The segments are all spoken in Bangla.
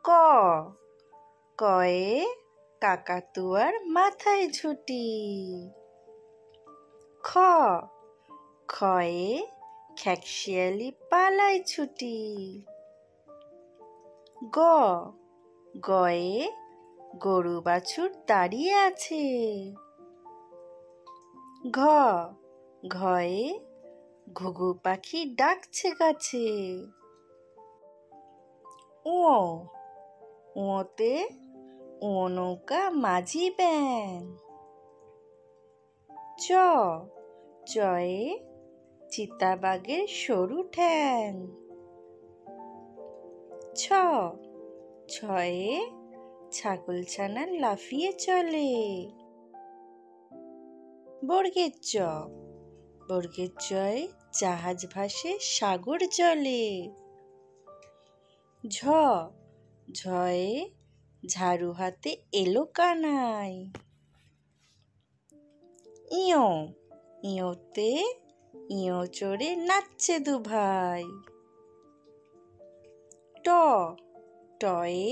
ক কয়ে কাকাতুয়ার মাথায় ঝুঁটি। খ খয়ে খ্যাকশিয়ালি পালায় ছুটি। গ গয়ে গরু বাছুর দাঁড়িয়ে আছে। ঘ ঘয়ে ঘুঘু পাখি ডাকছে গাছে। ও ওতে ও নৌকা মাঝি ব্যাং। চ চয়ে চিতাবাঘের সরু ঠ্যাং। ছ ছয়ে ছাগলছানা লাফিয়ে চলে। বর্গের চ বর্গের চয়ে জাহাজ ভাসে সাগর জলে। ঝ ঝয়ে ঝাড়ু হাতে এলো কানাই। ইয় ইয়োতে ইয়ো চড়ে নাচছে দুভাই। ট টয়ে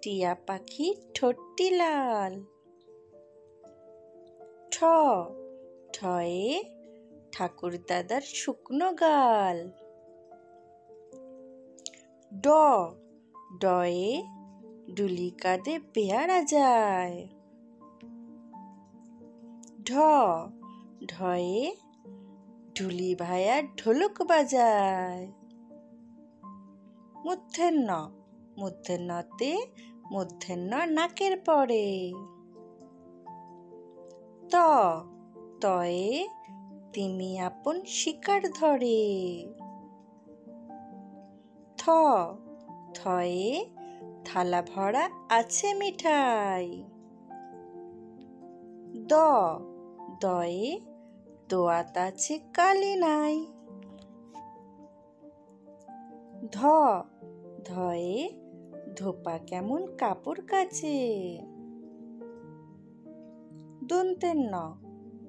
টিয়া পাখি ঠোঁটটি লাল। ঠ ঠয়ে ঠাকুর দাদার শুকনো গাল। ড ডয়ে ডুলি কাঁধে পেয়ারা যায়। ঢ ঢয়ে ঢুলি ভায়া ঢোলক বাজায়। মূর্ধন্য মূর্ধন্যতে মূর্ধন্য নাকের পরে। ত তয়ে তিমি আপন শিকার ধরে। থ থয়ে থালা ভরা আছে মিঠাই। দ দয়ে দোয়াত আছে কালি নাই। ধ ধয়ে ধোপা কেমন কাপড় কাচে। দন্তের ন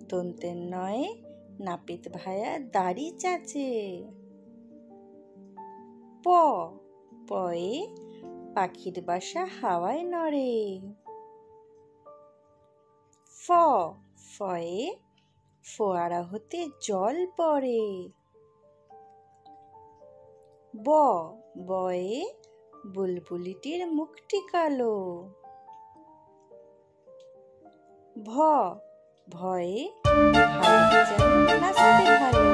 দন্তের নয়ে নাপিত ভায়া দাড়ি চাচে। প পয়ে পাখির বাসা হাওয়ায় নড়ে। ফ ফয়ে ফোয়ারা হতে জল পড়ে। ব বয়ে বুলবুলিটির মুখটি কালো। ভ ভয়ে ভালুক যেন নাচতে ভালো।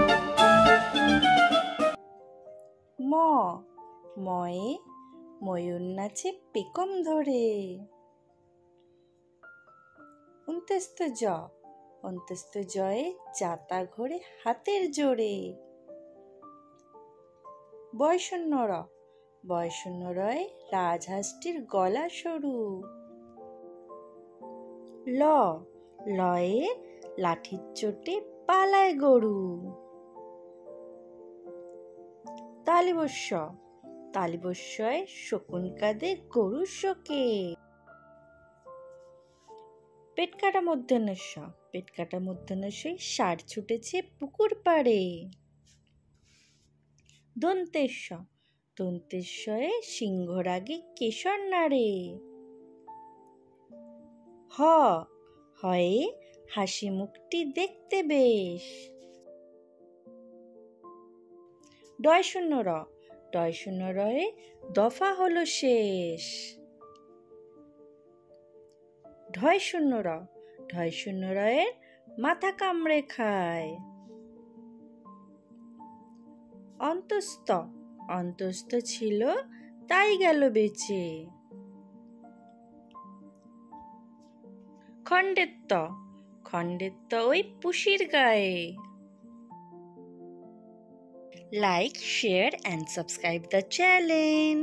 ম ময়ে ময়ূর নাচে পেকম ধরে। অন্ত্যস্ত জ অন্ত্যস্ত জয়ে যাতা ঘোরে হাতের জোরে। বয়শূন্য র বয়শূন্য রয়ে রাজহাঁসটির গলা সরু। ল লয়ে লাঠির চোটে পালায় গরু। তালিবস্য তালিবস্যয় শকুন কাঁধে গরুর শোকে। পেটকাটা মূর্ধন্যস্য পেটকাটা মূর্ধন্যস্যয় ষাঁড় ছুটেছে পুকুর পাড়ে। দন্তেশ্ব দন্তেশ্বয়ে সিংহ রাগে কেশর নাড়ে। হ হয়ে হাসি মুখটি দেখতে বেশ। ডয়শূন্য র ডয়শূন্য রয়ে দফা হলো শেষ। ঢয়শূন্য র ঢয়শূন্য রয়ের মাথা কামড়ে খায়। অন্তস্থ অন্তস্থ ছিল তাই গেল বেঁচে। খণ্ডেত্ব খণ্ডেত্ব ওই পুষির গায়ে। Like, share and subscribe the channel.